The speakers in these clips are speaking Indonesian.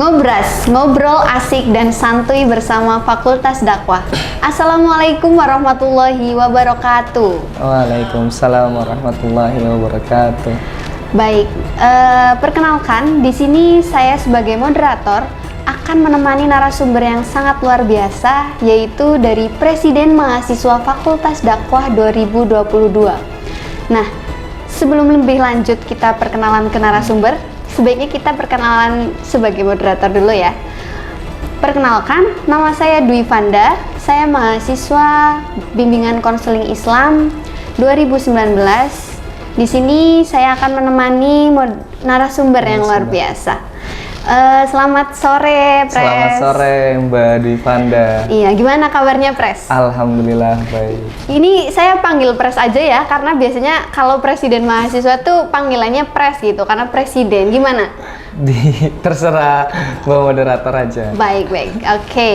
Ngobras, ngobrol asik dan santuy bersama Fakultas Dakwah. Assalamualaikum warahmatullahi wabarakatuh. Waalaikumsalam warahmatullahi wabarakatuh. Baik, perkenalkan di sini saya sebagai moderator akan menemani narasumber yang sangat luar biasa, yaitu dari Presiden Mahasiswa Fakultas Dakwah 2022. Nah, sebelum lebih lanjut kita perkenalan ke narasumber, sebaiknya kita perkenalan sebagai moderator dulu ya. Perkenalkan, nama saya Dwi Fanda, saya mahasiswa Bimbingan Konseling Islam 2019. Di sini saya akan menemani narasumber yang luar biasa. Selamat sore, Pres. Selamat sore, Mbak Dwi Fanda. Iya, gimana kabarnya, Pres? Alhamdulillah baik. Ini saya panggil Pres aja ya, karena biasanya kalau presiden mahasiswa tuh panggilannya Pres gitu, karena presiden. Gimana? Terserah Mbak moderator aja. Baik, oke.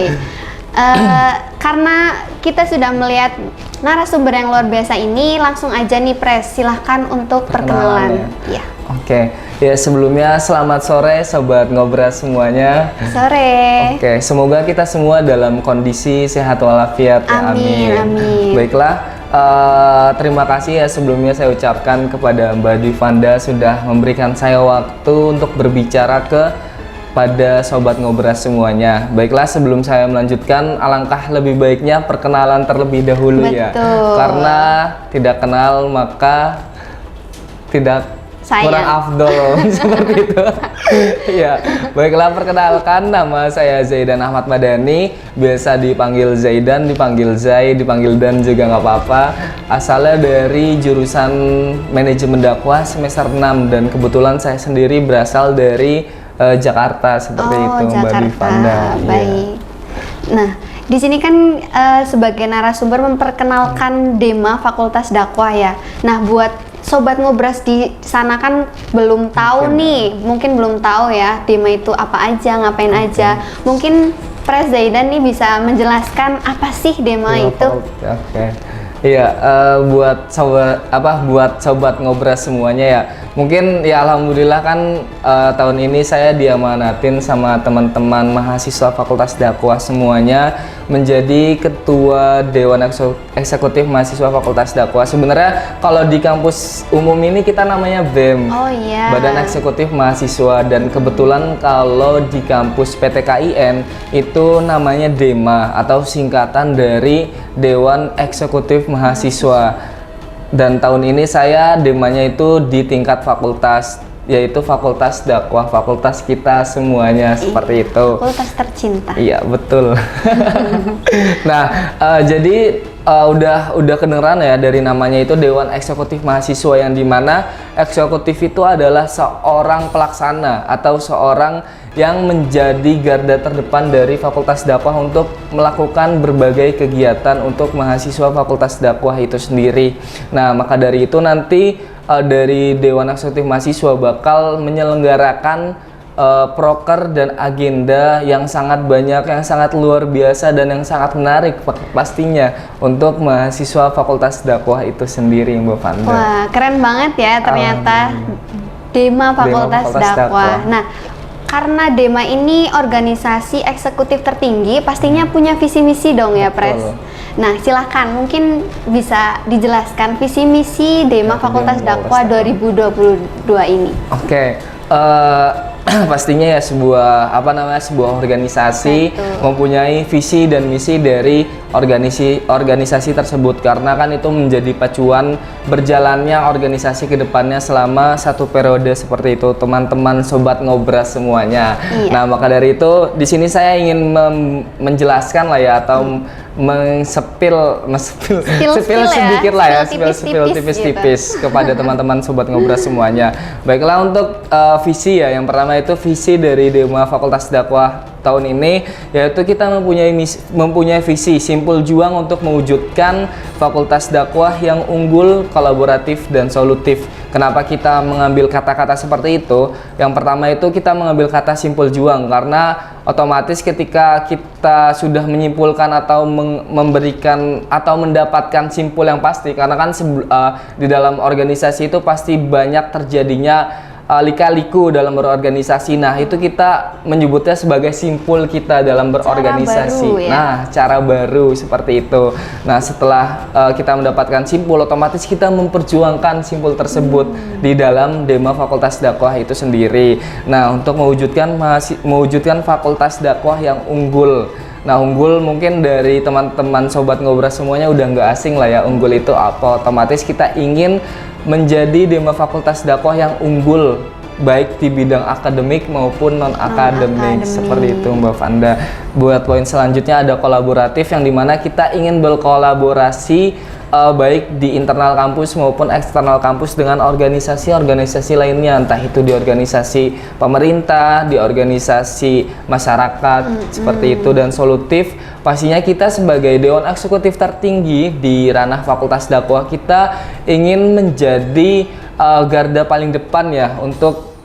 Karena kita sudah melihat narasumber yang luar biasa ini, langsung aja nih Pres, silahkan untuk perkenalan. Ya. Oke, ya sebelumnya selamat sore Sobat Ngobras semuanya. Sore. Oke, semoga kita semua dalam kondisi sehat walafiat ya. Amin. Baiklah, terima kasih ya sebelumnya saya ucapkan kepada Mbak Dwi Fanda sudah memberikan saya waktu untuk berbicara pada Sobat Ngobras semuanya. Baiklah, sebelum saya melanjutkan, alangkah lebih baiknya perkenalan terlebih dahulu. Betul. Ya. Karena tidak kenal maka tidak kurang afdol seperti itu. Ya, baiklah, perkenalkan, nama saya Zaidan Ahmad Madani, biasa dipanggil Zaidan, dipanggil Zai, dipanggil Dan juga nggak apa-apa. Asalnya dari jurusan manajemen dakwah semester 6 dan kebetulan saya sendiri berasal dari Jakarta seperti itu, Mbak Dwi Fanda. Baik. Nah, di sini kan sebagai narasumber memperkenalkan Dema Fakultas Dakwah ya. Nah, buat Sobat Ngobras di sana kan belum tahu mungkin belum tahu ya Dema itu apa aja, ngapain aja. Mungkin Pres Zaidan nih bisa menjelaskan apa sih Dema itu? Oke. Iya, buat sobat Ngobras semuanya ya. Mungkin ya alhamdulillah kan tahun ini saya diamanatin sama teman-teman mahasiswa Fakultas Dakwah semuanya menjadi ketua Dewan Eksekutif Mahasiswa Fakultas Dakwah. Sebenarnya kalau di kampus umum ini kita namanya BEM. Oh iya. Badan Eksekutif Mahasiswa, dan kebetulan kalau di kampus PTKIN itu namanya DEMA atau singkatan dari Dewan Eksekutif Mahasiswa. Dan tahun ini saya demanya itu di tingkat fakultas, yaitu Fakultas Dakwah, fakultas kita semuanya seperti itu. Fakultas tercinta. Iya, betul. Nah, jadi udah kedengeran ya dari namanya itu Dewan Eksekutif Mahasiswa, yang dimana eksekutif itu adalah seorang pelaksana atau seorang yang menjadi garda terdepan dari Fakultas Dakwah untuk melakukan berbagai kegiatan untuk mahasiswa Fakultas Dakwah itu sendiri. Nah, maka dari itu nanti dari Dewan Eksekutif Mahasiswa bakal menyelenggarakan proker dan agenda yang sangat banyak, yang sangat luar biasa dan yang sangat menarik pastinya untuk mahasiswa Fakultas Dakwah itu sendiri, Mbak Fanda. Wah, keren banget ya ternyata Dema Fakultas Dakwah. Nah, karena Dema ini organisasi eksekutif tertinggi, pastinya punya visi misi dong ya, Pres. Nah, silahkan mungkin bisa dijelaskan visi misi Dema Fakultas Dakwah 2022 ini. Oke. Pastinya ya sebuah organisasi mempunyai visi dan misi dari organisasi tersebut, karena kan itu menjadi pacuan berjalannya organisasi ke depannya selama satu periode seperti itu, teman-teman Sobat Ngobras semuanya. Iya. Nah, maka dari itu di sini saya ingin menjelaskan lah ya, atau spill sedikit lah ya, spill tipis-tipis gitu kepada teman-teman Sobat Ngobras semuanya. Baiklah, untuk visi ya, yang pertama itu visi dari Dema Fakultas Dakwah tahun ini, yaitu kita mempunyai visi simpul juang untuk mewujudkan Fakultas Dakwah yang unggul, kolaboratif, dan solutif. Kenapa kita mengambil kata-kata seperti itu? Yang pertama itu kita mengambil kata simpul juang karena otomatis ketika kita sudah menyimpulkan atau memberikan atau mendapatkan simpul yang pasti, karena kan di dalam organisasi itu pasti banyak terjadinya lika-liku dalam berorganisasi. Nah, itu kita menyebutnya sebagai simpul kita dalam berorganisasi. Cara baru, ya? Nah, cara baru seperti itu. Nah, setelah kita mendapatkan simpul, otomatis kita memperjuangkan simpul tersebut di dalam Dema Fakultas Dakwah itu sendiri. Nah, untuk mewujudkan fakultas dakwah yang unggul. Nah, unggul mungkin dari teman-teman sobat ngobras semuanya udah nggak asing lah ya, unggul itu apa. Otomatis kita ingin menjadi Dema Fakultas Dakwah yang unggul baik di bidang akademik maupun non-akademik, seperti itu Mbak Vanda. Buat poin selanjutnya ada kolaboratif, yang dimana kita ingin berkolaborasi baik di internal kampus maupun eksternal kampus dengan organisasi-organisasi lainnya, entah itu di organisasi pemerintah, di organisasi masyarakat, seperti itu. Dan solutif, pastinya kita sebagai Dewan Eksekutif tertinggi di ranah Fakultas Dakwah, kita ingin menjadi garda paling depan ya untuk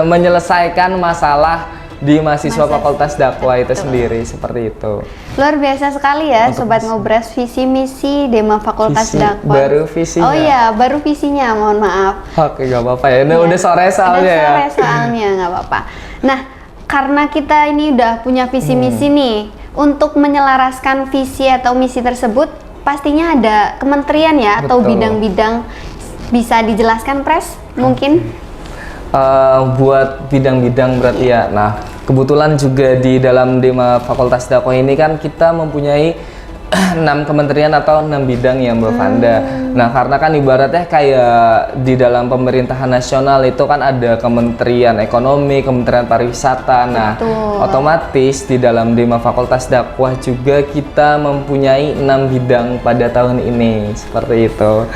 menyelesaikan masalah di mahasiswa Fakultas Dakwah itu sendiri, seperti itu. Luar biasa sekali ya Sobat Ngobras, visi misi Dema Fakultas Dakwah. Baru visinya. Oh iya, baru visinya, mohon maaf. Oke, nggak apa-apa ya. Ini udah sore soalnya ya. Udah sore soalnya, nggak apa-apa. Nah, karena kita ini udah punya visi misi nih, untuk menyelaraskan visi atau misi tersebut, pastinya ada kementerian ya, atau bidang-bidang. Bisa dijelaskan, Pres? Mungkin? Buat bidang-bidang berarti ya. Nah, kebetulan juga di dalam Dema Fakultas Dakwah ini kan kita mempunyai 6 kementerian atau 6 bidang ya Mbak Vanda. Nah, karena kan ibaratnya kayak di dalam pemerintahan nasional itu kan ada Kementerian Ekonomi, Kementerian Pariwisata. Nah, otomatis di dalam Dema Fakultas Dakwah juga kita mempunyai 6 bidang pada tahun ini, seperti itu.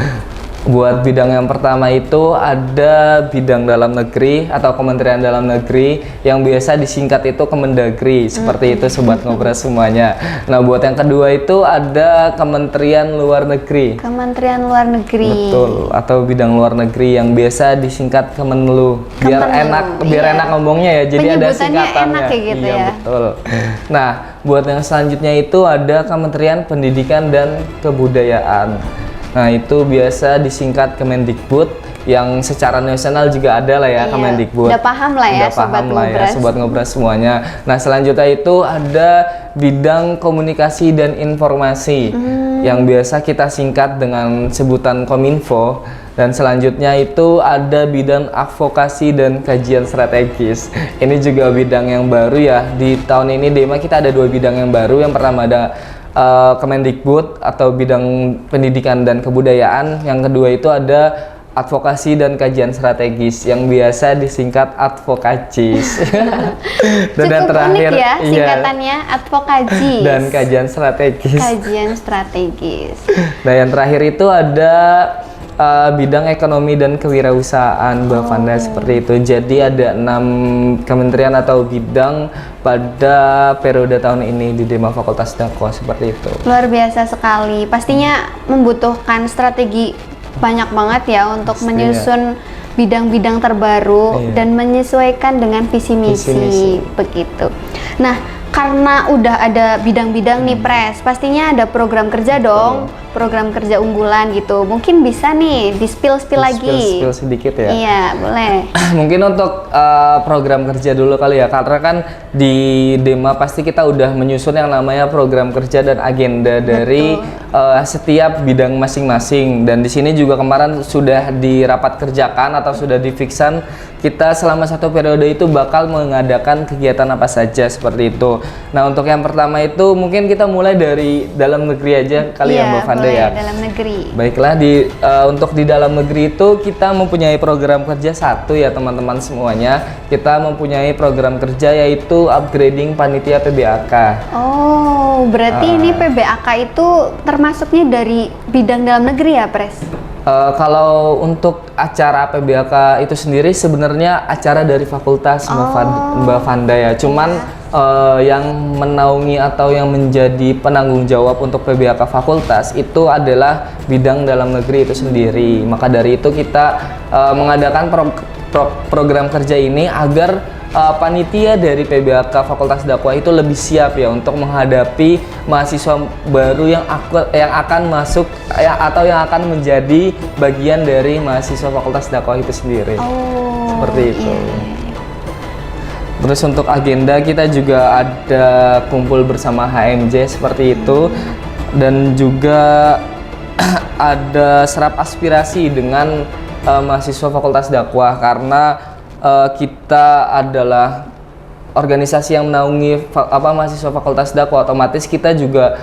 Buat bidang yang pertama itu ada bidang dalam negeri atau Kementerian Dalam Negeri, yang biasa disingkat itu Kemendagri, seperti itu Sobat Ngobras semuanya. Nah, buat yang kedua itu ada Kementerian Luar Negeri. Kementerian Luar Negeri. Betul, atau bidang luar negeri yang biasa disingkat Kemenlu. Biar enak ngomongnya ya, jadi ada singkatannya. Enak kayak gitu, iya, ya. Betul. Nah, buat yang selanjutnya itu ada Kementerian Pendidikan dan Kebudayaan. Nah, itu biasa disingkat Kemendikbud, yang secara nasional juga ada lah ya, Kemendikbud. Udah paham lah ya, Udah paham lah ya Sobat Ngobras semuanya. Nah, selanjutnya itu ada bidang komunikasi dan informasi, yang biasa kita singkat dengan sebutan Kominfo. Dan selanjutnya itu ada bidang advokasi dan kajian strategis. Ini juga bidang yang baru ya, di tahun ini Dema kita ada 2 bidang yang baru. Yang pertama ada Kemendikbud atau bidang pendidikan dan kebudayaan. Yang kedua itu ada advokasi dan kajian strategis, yang biasa disingkat advokacis. Dan yang terakhir unik ya singkatannya, advokaci dan kajian strategis. Kajian strategis. Nah, yang terakhir itu ada bidang ekonomi dan kewirausahaan Mbak Vanda, seperti itu. Jadi ada 6 kementerian atau bidang pada periode tahun ini di Dema Fakultas Dakwah, seperti itu. Luar biasa sekali. Pastinya membutuhkan strategi banyak banget ya untuk menyusun bidang-bidang terbaru dan menyesuaikan dengan visi misi begitu. Nah, karena udah ada bidang-bidang nih Pres, pastinya ada program kerja dong, program kerja unggulan gitu. Mungkin bisa nih di-spill lagi. Spill sedikit ya. Iya, boleh. Mungkin untuk program kerja dulu kali ya, karena kan di Dema pasti kita udah menyusun yang namanya program kerja dan agenda dari setiap bidang masing-masing. Dan di sini juga kemarin sudah dirapat kerjakan atau sudah difiksan, kita selama 1 periode itu bakal mengadakan kegiatan apa saja, seperti itu. Nah, untuk yang pertama itu mungkin kita mulai dari dalam negeri aja kali ya Mbak Vanda ya. Dalam negeri. Baiklah, untuk di dalam negeri itu kita mempunyai program kerja 1 ya teman-teman semuanya. Kita mempunyai program kerja yaitu upgrading panitia PBAK. Oh, berarti ini PBAK itu termasuknya dari bidang dalam negeri ya, Pres? Kalau untuk acara PBAK itu sendiri sebenarnya acara dari fakultas Mbak Vanda ya. Cuman yang menaungi atau yang menjadi penanggung jawab untuk PBAK fakultas itu adalah bidang dalam negeri itu sendiri. Maka dari itu kita mengadakan program kerja ini agar panitia dari PBAK Fakultas Dakwah itu lebih siap ya untuk menghadapi mahasiswa baru yang akan masuk atau yang akan menjadi bagian dari mahasiswa Fakultas Dakwah itu sendiri. Seperti itu. Terus untuk agenda kita juga ada kumpul bersama HMJ seperti itu, dan juga ada serap aspirasi dengan mahasiswa Fakultas Dakwah, karena kita adalah organisasi yang menaungi mahasiswa Fakultas Dakwah. Otomatis kita juga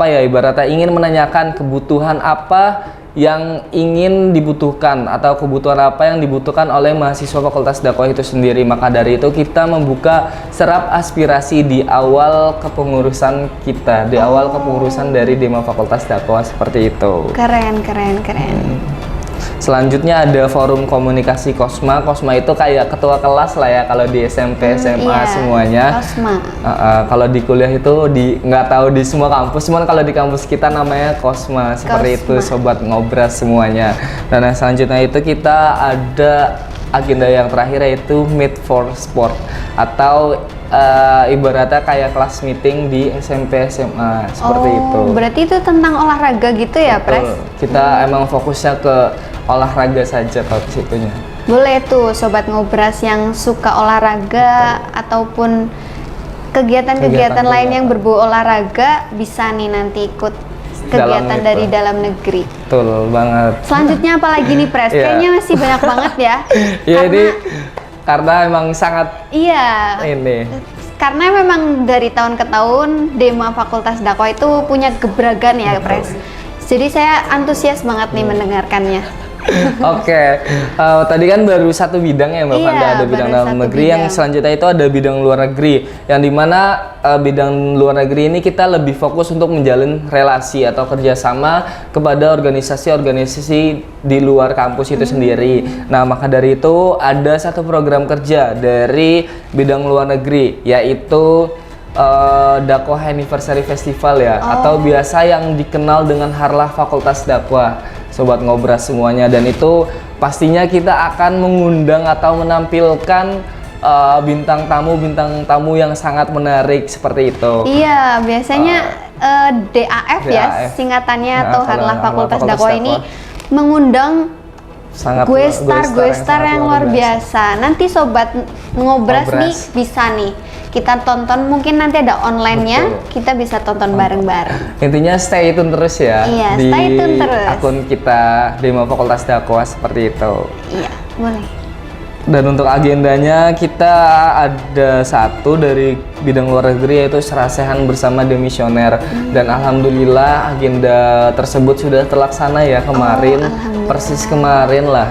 ibaratnya ingin menanyakan kebutuhan apa yang ingin dibutuhkan atau kebutuhan apa yang dibutuhkan oleh mahasiswa Fakultas Dakwah itu sendiri. Maka dari itu kita membuka serap aspirasi di awal kepengurusan kita, di awal kepengurusan dari Dema Fakultas Dakwah, seperti itu. Keren. Selanjutnya ada forum komunikasi Kosma. Kosma itu kayak ketua kelas lah ya kalau di SMP, SMA semuanya. Kosma. Kalau di kuliah itu nggak tahu di semua kampus, cuman kalau di kampus kita namanya Kosma. Seperti itu, sobat ngobras semuanya. Dan yang selanjutnya itu kita ada agenda yang terakhir, yaitu Meet for Sport atau ibaratnya kayak kelas meeting di SMP, SMA, seperti itu. Berarti itu tentang olahraga gitu ya, Pres? Kita emang fokusnya ke olahraga saja kalau ke situnya. Boleh tuh sobat ngobras yang suka olahraga ataupun kegiatan-kegiatan lain yang berbau olahraga, bisa nih nanti ikut kegiatan dari dalam negeri. Betul banget. Selanjutnya apa lagi nih, Pres? Kayaknya masih banyak banget ya. Karena emang sangat karena memang dari tahun ke tahun Dema Fakultas Dakwah itu punya gebragan ya, Pres. Jadi saya antusias banget nih mendengarkannya. Oke, tadi kan baru satu bidang ya Mbak Fanda, ada bidang dalam negeri. Yang selanjutnya itu ada bidang luar negeri, yang dimana bidang luar negeri ini kita lebih fokus untuk menjalin relasi atau kerjasama kepada organisasi-organisasi di luar kampus itu sendiri. Nah, maka dari itu ada satu program kerja dari bidang luar negeri, yaitu Dakwah Anniversary Festival ya, atau biasa yang dikenal dengan Harlah Fakultas Dakwah, sobat ngobras semuanya. Dan itu pastinya kita akan mengundang atau menampilkan bintang tamu yang sangat menarik, seperti itu. Iya, biasanya DAF ya singkatannya, atau Harlah Fakultas Dakwah ini mengundang gue star yang luar biasa. Nanti sobat ngobras nih bisa nih kita tonton, mungkin nanti ada online-nya, kita bisa tonton bareng-bareng. Intinya stay tune terus ya. Iya, di stay tune terus. Akun kita Dema Fakultas Dakwah, seperti itu. Iya, boleh. Dan untuk agendanya kita ada satu dari bidang luar negeri, yaitu serasehan bersama demisioner. Dan alhamdulillah agenda tersebut sudah terlaksana ya kemarin, persis kemarin lah,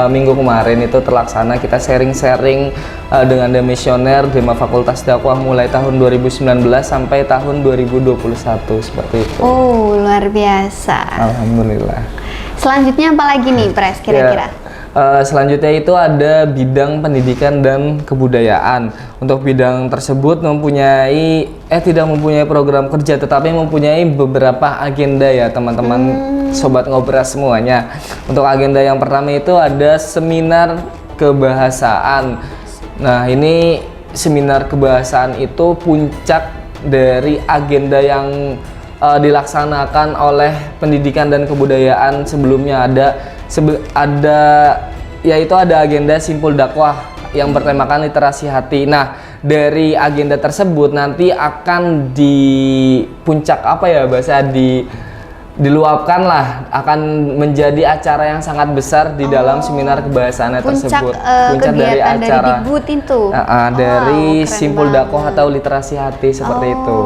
minggu kemarin itu terlaksana. Kita sharing-sharing dengan demisioner Dema Fakultas Dakwah mulai tahun 2019 sampai tahun 2021, seperti itu. Luar biasa. Alhamdulillah. Selanjutnya apa lagi nih, Pres, kira-kira? Selanjutnya itu ada bidang pendidikan dan kebudayaan. Untuk bidang tersebut tidak mempunyai program kerja, tetapi mempunyai beberapa agenda ya teman-teman sobat ngobras semuanya. Untuk agenda yang pertama itu ada seminar kebahasaan. Nah, ini seminar kebahasaan itu puncak dari agenda yang dilaksanakan oleh pendidikan dan kebudayaan sebelumnya. Yaitu ada agenda Simpul Dakwah yang bertemakan literasi hati. Nah, dari agenda tersebut nanti akan di puncak diluapkan lah, akan menjadi acara yang sangat besar di dalam seminar kebahasaannya tersebut. Puncak dari acara dari Simpul Dakwah atau literasi hati, seperti itu.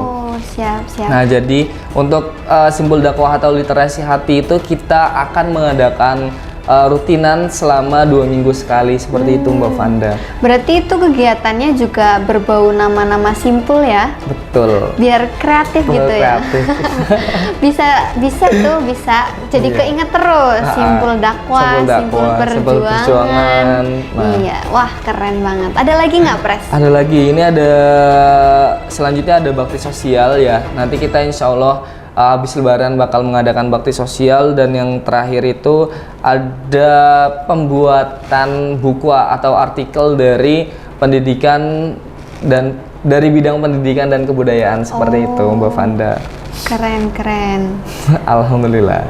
Siap. Nah, jadi untuk Simpul Dakwah atau literasi hati itu kita akan mengadakan rutinan selama 2 minggu sekali, seperti itu Mbak Fanda. Berarti itu kegiatannya juga berbau nama-nama simpul ya? Betul. Biar kreatif gitu ya. bisa jadi keinget terus. Simpul Dakwah, Simpul Perjuangan. Iya, wah keren banget. Ada lagi nggak, Pres? Ada lagi. Ini selanjutnya ada bakti sosial ya. Nanti kita insya Allah habis Lebaran bakal mengadakan bakti sosial, dan yang terakhir itu ada pembuatan buku atau artikel dari pendidikan dan dari bidang pendidikan dan kebudayaan seperti itu, Mbak Vanda. Keren. Alhamdulillah.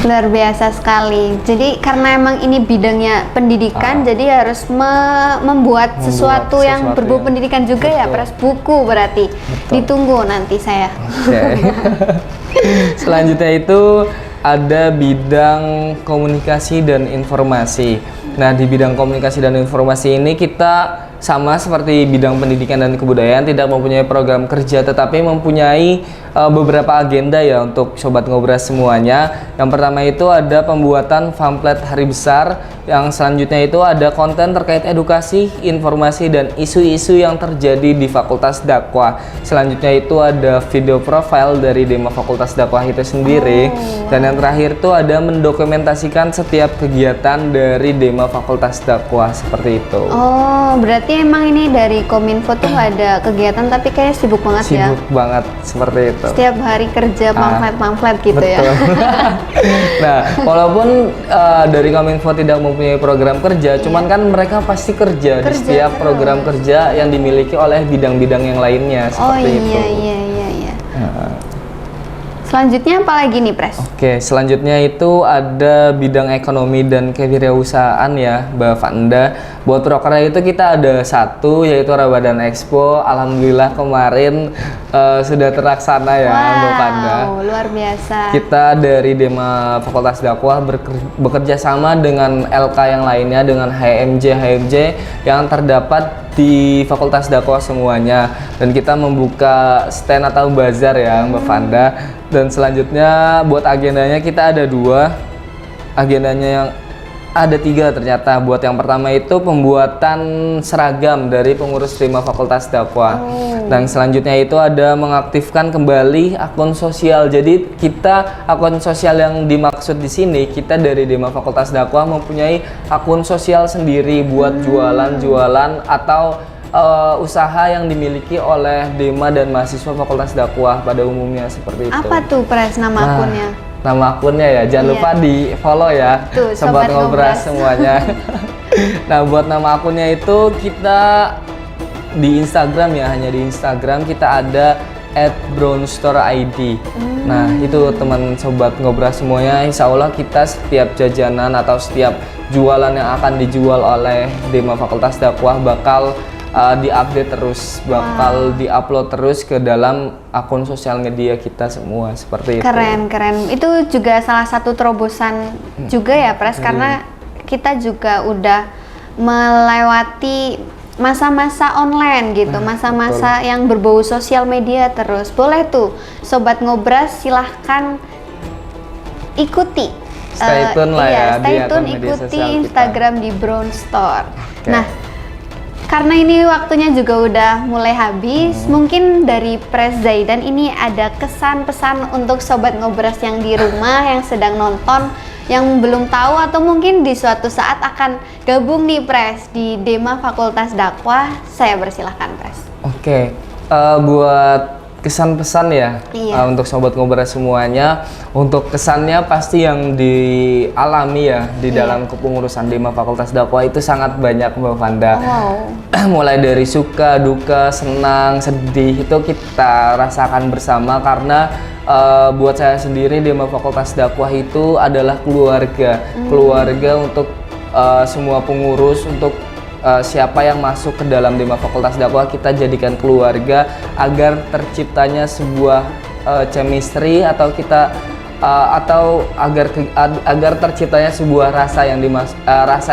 Luar biasa sekali. Jadi karena emang ini bidangnya pendidikan, jadi harus membuat sesuatu yang berbau pendidikan juga. Betul. Ya, Pres, buku berarti. Betul. Ditunggu nanti saya. Okay. Selanjutnya itu ada bidang komunikasi dan informasi. Nah, di bidang komunikasi dan informasi ini kita sama seperti bidang pendidikan dan kebudayaan, tidak mempunyai program kerja, tetapi mempunyai beberapa agenda ya untuk Sobat Ngobras semuanya. Yang pertama itu ada pembuatan pamflet hari besar, yang selanjutnya itu ada konten terkait edukasi, informasi, dan isu-isu yang terjadi di Fakultas Dakwah. Selanjutnya itu ada video profile dari Dema Fakultas Dakwah itu sendiri. Dan yang terakhir itu ada mendokumentasikan setiap kegiatan dari Dema Fakultas Dakwah, seperti itu. Oh, berarti emang ini dari Kominfo tuh ada kegiatan, tapi kayaknya sibuk banget ya? Sibuk banget, seperti itu. Setiap hari kerja pamflet-pamflet gitu. Betul. Ya? Nah, walaupun dari Kominfo tidak mempunyai program kerja, cuman kan mereka pasti kerja di setiap program kerja yang dimiliki oleh bidang-bidang yang lainnya, seperti itu. Iya. Selanjutnya apa lagi nih, Pres? Oke, selanjutnya itu ada bidang ekonomi dan kewirausahaan ya, Mbak Vanda. Buat prokernya itu kita ada satu, yaitu Ramadan Expo. Alhamdulillah kemarin sudah terlaksana ya, Mbak Vanda. Wow, luar biasa. Kita dari Dema Fakultas Dakwah bekerja sama dengan LK yang lainnya, dengan HMJ yang terdapat di Fakultas Dakwah semuanya, dan kita membuka stand atau bazar ya, Mbak Vanda. Dan selanjutnya buat agendanya kita ada 2, agendanya yang ada 3 ternyata. Buat yang pertama itu pembuatan seragam dari pengurus Dema Fakultas Dakwah. Dan selanjutnya itu ada mengaktifkan kembali akun sosial. Jadi kita akun sosial yang dimaksud di sini, kita dari Dema Fakultas Dakwah mempunyai akun sosial sendiri buat jualan atau usaha yang dimiliki oleh Dema dan mahasiswa Fakultas Dakwah pada umumnya, seperti itu. Apa tuh, Pres, nama akunnya? Nama akunnya ya, jangan lupa di follow ya, tuh, Sobat Ngobras semuanya. Nah, buat nama akunnya itu kita di Instagram ya, hanya di Instagram kita ada @brownstore_id. Nah, itu teman Sobat Ngobras semuanya, insya Allah kita setiap jajanan atau setiap jualan yang akan dijual oleh Dema Fakultas Dakwah bakal diupdate terus, bakal diupload terus ke dalam akun sosial media kita semua, seperti itu. Keren. Itu juga salah satu terobosan juga ya, Pres, karena kita juga udah melewati masa-masa online gitu, masa-masa yang berbau sosial media terus. Boleh tuh Sobat Ngobras silahkan ikuti. Stay tune lah ya, stay tune, ikuti Instagram di Brown Store. Nah, karena ini waktunya juga udah mulai habis, mungkin dari Pres Zaidan ini ada kesan pesan untuk Sobat Ngobras yang di rumah, yang sedang nonton, yang belum tahu atau mungkin di suatu saat akan gabung nih, Pres, di Dema Fakultas Dakwah. Saya persilahkan, Pres. Oke, buat kesan pesan ya, untuk Sobat Ngobras semuanya. Untuk kesannya pasti yang dialami ya di dalam kepengurusan Dema Fakultas Dakwah itu sangat banyak, Mbak Vanda. Mulai dari suka, duka, senang, sedih itu kita rasakan bersama, karena buat saya sendiri Dema Fakultas Dakwah itu adalah keluarga untuk semua pengurus, untuk siapa yang masuk ke dalam Dema Fakultas Dakwah kita jadikan keluarga, agar terciptanya sebuah chemistry atau agar terciptanya sebuah rasa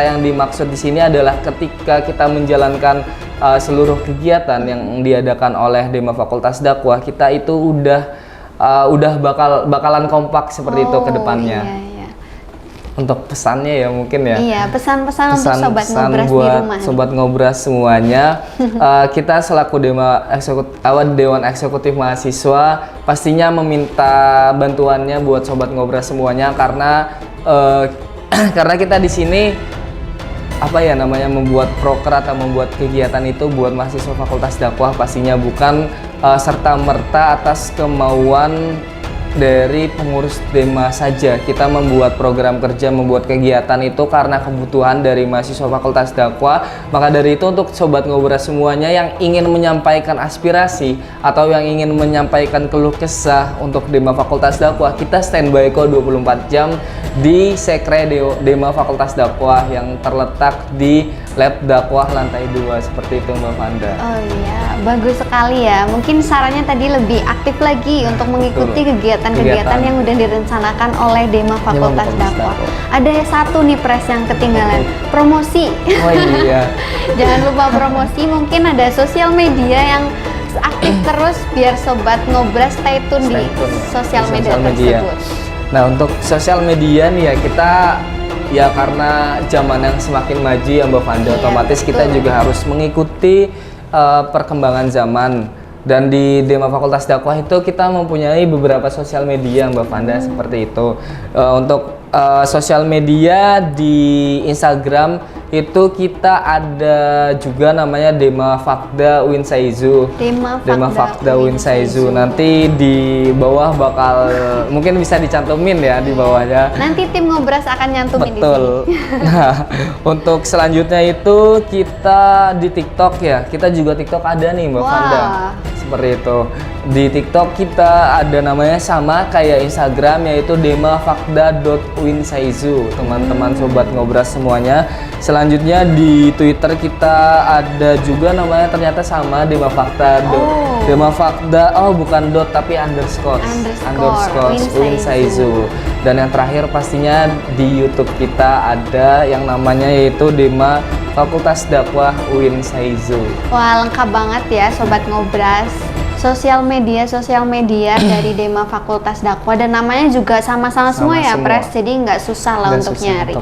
yang dimaksud di sini adalah ketika kita menjalankan seluruh kegiatan yang diadakan oleh Dema Fakultas Dakwah, kita itu udah bakalan kompak seperti itu ke depannya. Untuk pesannya ya mungkin ya. Iya, pesan-pesan untuk Sobat Ngobras buat di rumah. Sobat Ngobras semuanya, kita selaku Dewan Eksekutif Mahasiswa pastinya meminta bantuannya buat Sobat Ngobras semuanya, karena karena kita di sini membuat proker atau membuat kegiatan itu buat mahasiswa Fakultas Dakwah pastinya bukan serta merta atas kemauan dari pengurus Dema saja. Kita membuat program kerja, membuat kegiatan itu karena kebutuhan dari mahasiswa Fakultas Dakwah. Maka dari itu untuk Sobat Ngobras semuanya yang ingin menyampaikan aspirasi atau yang ingin menyampaikan keluh kesah untuk Dema Fakultas Dakwah, kita standby kok 24 jam di Sekre Dema Fakultas Dakwah yang terletak di Lab Dakwah lantai 2 seperti itu Mbak Fanda. Oh iya, bagus sekali ya. Mungkin sarannya tadi lebih aktif lagi untuk mengikuti kegiatan-kegiatan yang udah direncanakan oleh Dema Fakultas Dakwah. Ada satu nih Pres yang ketinggalan, promosi. Oh iya. Jangan lupa promosi, mungkin ada sosial media yang aktif terus biar Sobat Ngobras stay tune di sosial media tersebut. Nah, untuk sosial media nih ya, kita ya karena zaman yang semakin maju ya Mbak Fanda, otomatis kita juga harus mengikuti perkembangan zaman. Dan di Dema Fakultas Dakwah itu kita mempunyai beberapa sosial media Mbak Fanda seperti itu. Untuk sosial media di Instagram itu kita ada juga namanya Dema Fakda Uin Saizu. Dema Fakda Uin Saizu. Nanti di bawah bakal mungkin bisa dicantumin ya di bawahnya. Nanti tim Ngobras akan nyantumin. Betul. Di sini. Nah, untuk selanjutnya itu kita di TikTok ya. Kita juga TikTok ada nih Mbak Fanda. Seperti itu. Di TikTok kita ada namanya sama kayak Instagram, yaitu demafakda.uinsaizu. Teman-teman Sobat Ngobras semuanya. Selanjutnya di Twitter kita ada juga namanya ternyata sama Demafakda. Demafakda, oh bukan dot tapi underscore Uinsaizu. Dan yang terakhir pastinya di YouTube kita ada yang namanya yaitu Dema Fakultas Dakwah Uinsaizu. Wah, lengkap banget ya Sobat Ngobras. Sosial media dari Dema Fakultas Dakwah, dan namanya juga sama-sama semua ya Pres, jadi nggak susah lah untuk nyari.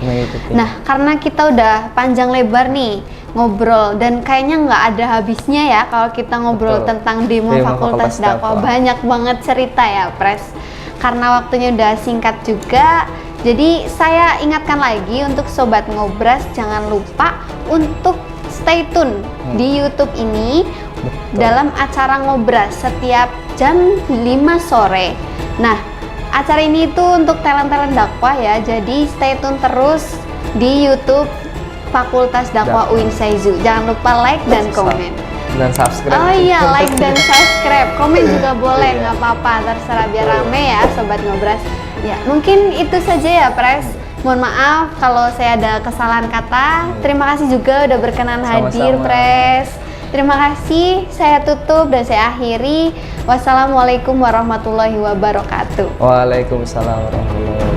Nah, karena kita udah panjang lebar nih ngobrol dan kayaknya nggak ada habisnya ya kalau kita ngobrol tentang Dema Fakultas Dakwah. Banyak banget cerita ya Pres. Karena waktunya udah singkat juga, jadi saya ingatkan lagi untuk Sobat Ngobras, jangan lupa untuk stay tune di YouTube ini. Dalam acara Ngobras setiap jam 5 sore. Nah, acara ini itu untuk talent-talent dakwah ya, jadi stay tune terus di YouTube Fakultas Dakwah Uinsaizu. Jangan lupa like dan komen. Dan subscribe. Oh iya, like dan subscribe. Komen juga boleh, nggak apa-apa, terserah biar rame ya Sobat Ngobras. Ya, mungkin itu saja ya Pres. Mohon maaf kalau saya ada kesalahan kata. Terima kasih juga udah berkenan hadir Pres. Terima kasih, saya tutup dan saya akhiri. Wassalamualaikum warahmatullahi wabarakatuh. Waalaikumsalam warahmatullahi wabarakatuh.